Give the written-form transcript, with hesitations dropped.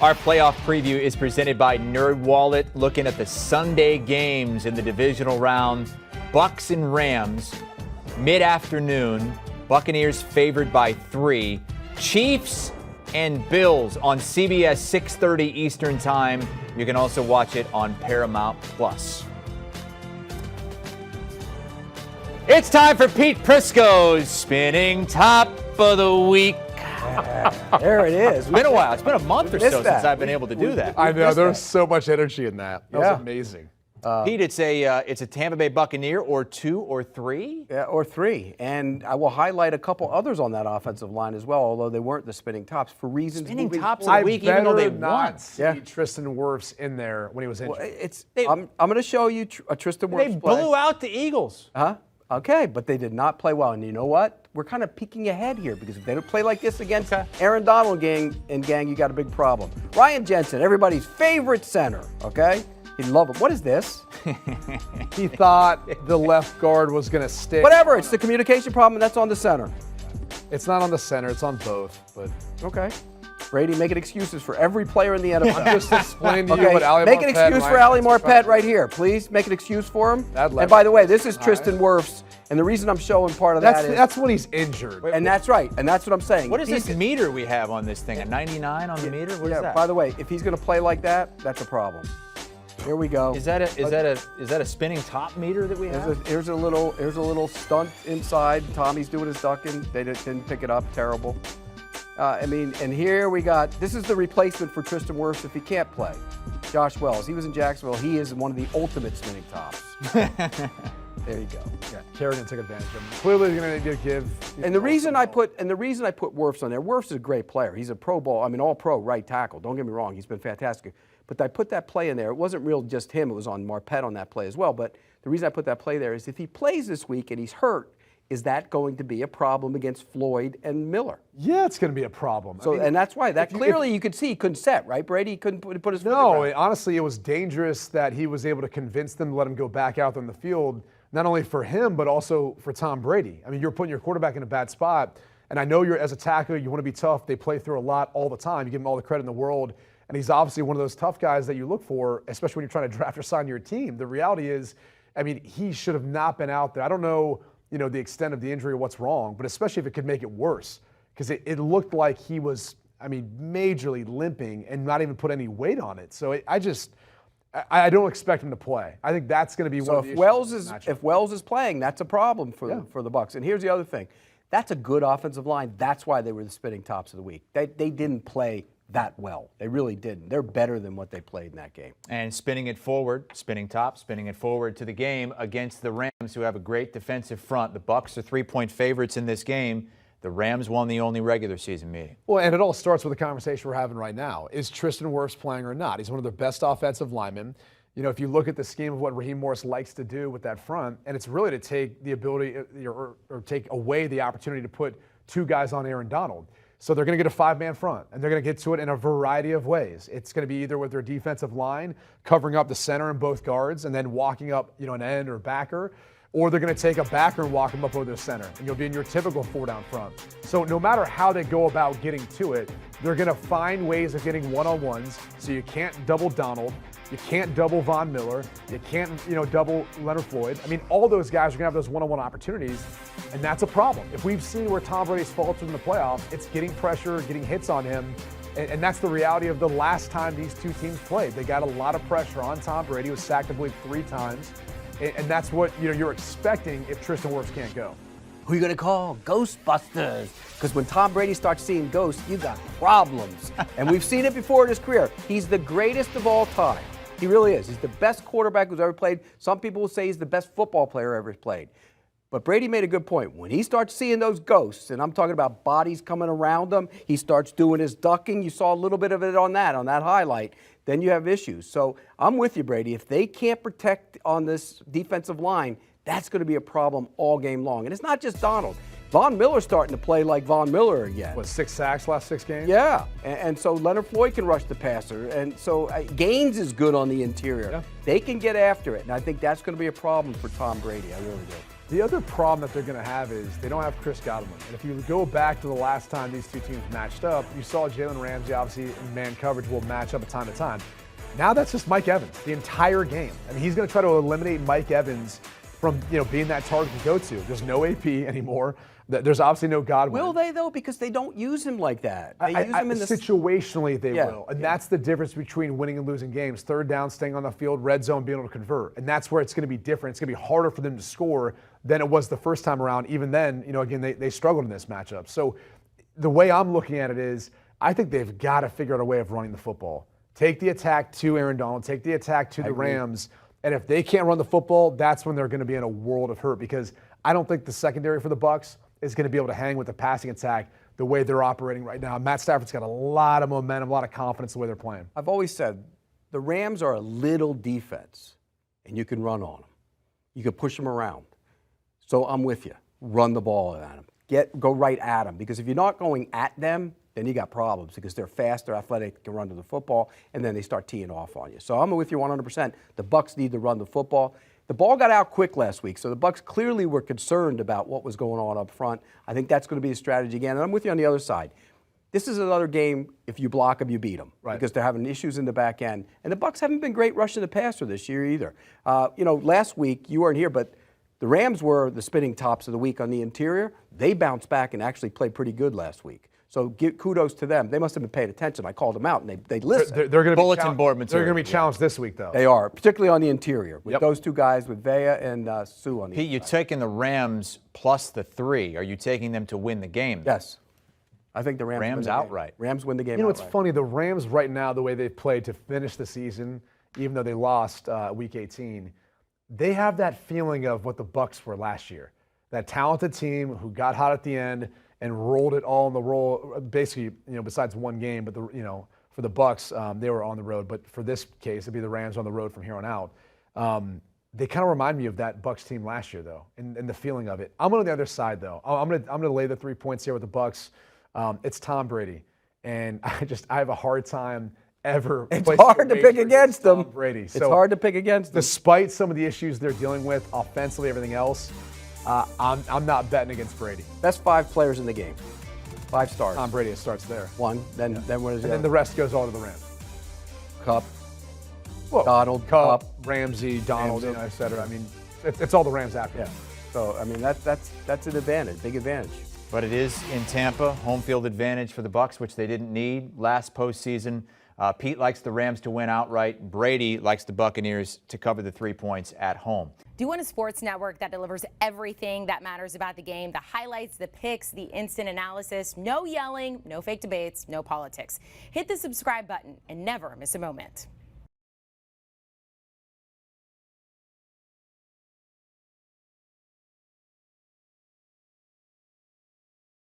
Our playoff preview is presented by NerdWallet, looking at the Sunday games in the divisional round. Bucks and Rams, mid-afternoon. Buccaneers favored by 3. Chiefs and Bills on CBS 6:30 Eastern Time. You can also watch it on Paramount Plus. It's time for Pete Prisco's Spinning Top of the Week. There it is. It's been a while. It's been a month or so since I've been able to do that. I know. There's so much energy in that. That was amazing. Pete, it's a Tampa Bay Buccaneer or 2 or 3? Yeah, or 3. And I will highlight a couple others on that offensive line as well, although they weren't the spinning tops for reasons. Spinning tops forward. of the week, even though they won. not see Tristan Wirfs in there when he was injured. Well, I'm going to show you a Tristan Wirfs They play. blew out the Eagles. Huh? Okay, but they did not play well. And you know what? We're kind of peeking ahead here because if they don't play like this against Aaron Donald gang, you got a big problem. Ryan Jensen, everybody's favorite center, okay? He'd love it. What is this? He thought the left guard was going to stick. Whatever, it's the communication problem, and that's on the center. It's not on the center, it's on both. But Okay. Brady making excuses for every player in the NFL. I'm just explaining to you Okay, what Ali make an Marpet excuse and for Ryan Ali Jensen Marpet right here, please. Make an excuse for him. That And by the way, this is Tristan Wirfs, and the reason I'm showing part of that is... That's when he's injured. And that's right, and that's what I'm saying. What is this meter we have on this thing? A 99 on the meter? What is that? By the way, if he's going to play like that, that's a problem. Here we go. Is that a spinning top meter that we have? Here's a little stunt inside. Tommy's doing his ducking. They didn't pick it up. Terrible. And here we got, this is the replacement for Tristan Wirfs if he can't play. Josh Wells. He was in Jacksonville. He is one of the ultimate spinning tops. There you go. Yeah, Kerrigan took advantage of him. Clearly going to give. And the reason I put Wirfs on there, Wirfs is a great player. He's a all pro right tackle. Don't get me wrong. He's been fantastic. But I put that play in there. It wasn't real just him. It was on Marpet on that play as well. But the reason I put that play there is if he plays this week and he's hurt, is that going to be a problem against Floyd and Miller? Yeah, it's going to be a problem. So, and that's why you could see he couldn't set, right, Brady? He couldn't put his foot No, down. honestly, it was dangerous that he was able to convince them to let him go back out on the field, not only for him, but also for Tom Brady. I mean, you're putting your quarterback in a bad spot, and I know as a tackler, you want to be tough. They play through a lot all the time. You give him all the credit in the world, and he's obviously one of those tough guys that you look for, especially when you're trying to draft or sign your team. The reality is, I mean, he should have not been out there. I don't know, the extent of the injury or what's wrong, but especially if it could make it worse, because it looked like he was, majorly limping and not even put any weight on it. So I don't expect him to play. I think that's going to be one of the issues. If Wells is playing, that's a problem for the Bucs. And here's the other thing. That's a good offensive line. That's why they were the spinning tops of the week. They didn't play that well. They really didn't. They're better than what they played in that game. And spinning it forward to the game against the Rams, who have a great defensive front. The Bucs are 3-point favorites in this game. The Rams won the only regular season meeting. Well, and it all starts with the conversation we're having right now. Is Tristan Wirfs playing or not? He's one of their best offensive linemen. If you look at the scheme of what Raheem Morris likes to do with that front, and it's really to take the ability or take away the opportunity to put 2 guys on Aaron Donald. So they're going to get a 5-man front, and they're going to get to it in a variety of ways. It's going to be either with their defensive line, covering up the center and both guards, and then walking up, an end or backer, or they're going to take a backer and walk them up over the center, and you'll be in your typical 4-down front. So no matter how they go about getting to it, they're going to find ways of getting one-on-ones, so you can't double Donald, you can't double Von Miller, you can't, double Leonard Floyd. All those guys are going to have those one-on-one opportunities, and that's a problem. If we've seen where Tom Brady's faltered in the playoffs, it's getting pressure, getting hits on him, and that's the reality of the last time these two teams played. They got a lot of pressure on Tom Brady. He was sacked, I believe, 3 times, and that's what you're expecting if Tristan Wirfs can't go. Who are you going to call? Ghostbusters. Because when Tom Brady starts seeing ghosts, you got problems. And we've seen it before in his career. He's the greatest of all time. He really is. He's the best quarterback who's ever played. Some people will say he's the best football player ever played. But Brady made a good point. When he starts seeing those ghosts, and I'm talking about bodies coming around him, he starts doing his ducking. You saw a little bit of it on that highlight. Then you have issues. So I'm with you, Brady. If they can't protect on this defensive line, that's going to be a problem all game long. And it's not just Donald. Von Miller's starting to play like Von Miller again. 6 sacks last 6 games? Yeah, and so Leonard Floyd can rush the passer. And so Gaines is good on the interior. Yeah. They can get after it, and I think that's going to be a problem for Tom Brady. I really do. The other problem that they're going to have is they don't have Chris Godwin. And if you go back to the last time these two teams matched up, you saw Jalen Ramsey, obviously, in man coverage will match up time to time. Now that's just Mike Evans the entire game. I mean, he's going to try to eliminate Mike Evans from being that target to go to. There's no AP anymore. There's obviously no Godwin. Will they, though? Because they don't use him like that. They use him in the situationally, they will. And that's the difference between winning and losing games. Third down, staying on the field, red zone, being able to convert. And that's where it's going to be different. It's going to be harder for them to score than it was the first time around. Even then, again, they struggled in this matchup. So the way I'm looking at it is I think they've got to figure out a way of running the football. Take the attack to Aaron Donald. Take the attack to the Rams. And if they can't run the football, that's when they're going to be in a world of hurt, because I don't think the secondary for the Bucs is going to be able to hang with the passing attack the way they're operating right now. Matt Stafford's got a lot of momentum, a lot of confidence the way they're playing. I've always said the Rams are a little defense, and you can run on them. You can push them around. So I'm with you. Run the ball at them. Go right at them, because if you're not going at them, then you got problems, because they're fast, they're athletic, can run to the football, and then they start teeing off on you. So I'm with you 100%. The Bucs need to run the football. The ball got out quick last week, so the Bucs clearly were concerned about what was going on up front. I think that's going to be a strategy again, and I'm with you on the other side. This is another game, if you block them, you beat them, because they're having issues in the back end. And the Bucs haven't been great rushing the passer this year either. Last week, you weren't here, but the Rams were the spinning tops of the week on the interior. They bounced back and actually played pretty good last week. So give kudos to them. They must have been paying attention. I called them out, and they listened. They're going to be bulletin board material. They're going to be challenged this week, though. They are, particularly on the interior, with those two guys, with Vea and Sue on the Pete, you're taking the Rams plus the 3. Are you taking them to win the game? Yes. I think the Rams win the outright. Game. Rams win the game. It's funny. The Rams right now, the way they've played to finish the season, even though they lost Week 18, they have that feeling of what the Bucs were last year. That talented team who got hot at the end and rolled it all in the roll, basically, besides one game. But for the Bucs, they were on the road. But for this case, it'd be the Rams on the road from here on out. They kind of remind me of that Bucs team last year, though, and the feeling of it. I'm on the other side, though. I'm gonna lay the 3 points here with the Bucs. It's Tom Brady, and I have a hard time ever. It's hard to pick against them. Brady. It's hard to pick against them. Despite some of the issues they're dealing with offensively, everything else, I'm not betting against Brady. Best 5 players in the game. 5 stars. Tom Brady, it starts there. One, then what is it? And then the rest goes all to the Rams. Cup, Donald, Cup, Ramsey, Donald, et cetera. I mean, it's all the Rams after. Yeah. So I mean that's an advantage, big advantage. But it is in Tampa, home field advantage for the Bucs, which they didn't need last postseason. Pete likes the Rams to win outright. Brady likes the Buccaneers to cover the 3 points at home. Do you want a sports network that delivers everything that matters about the game? The highlights, the picks, the instant analysis, no yelling, no fake debates, no politics. Hit the subscribe button and never miss a moment.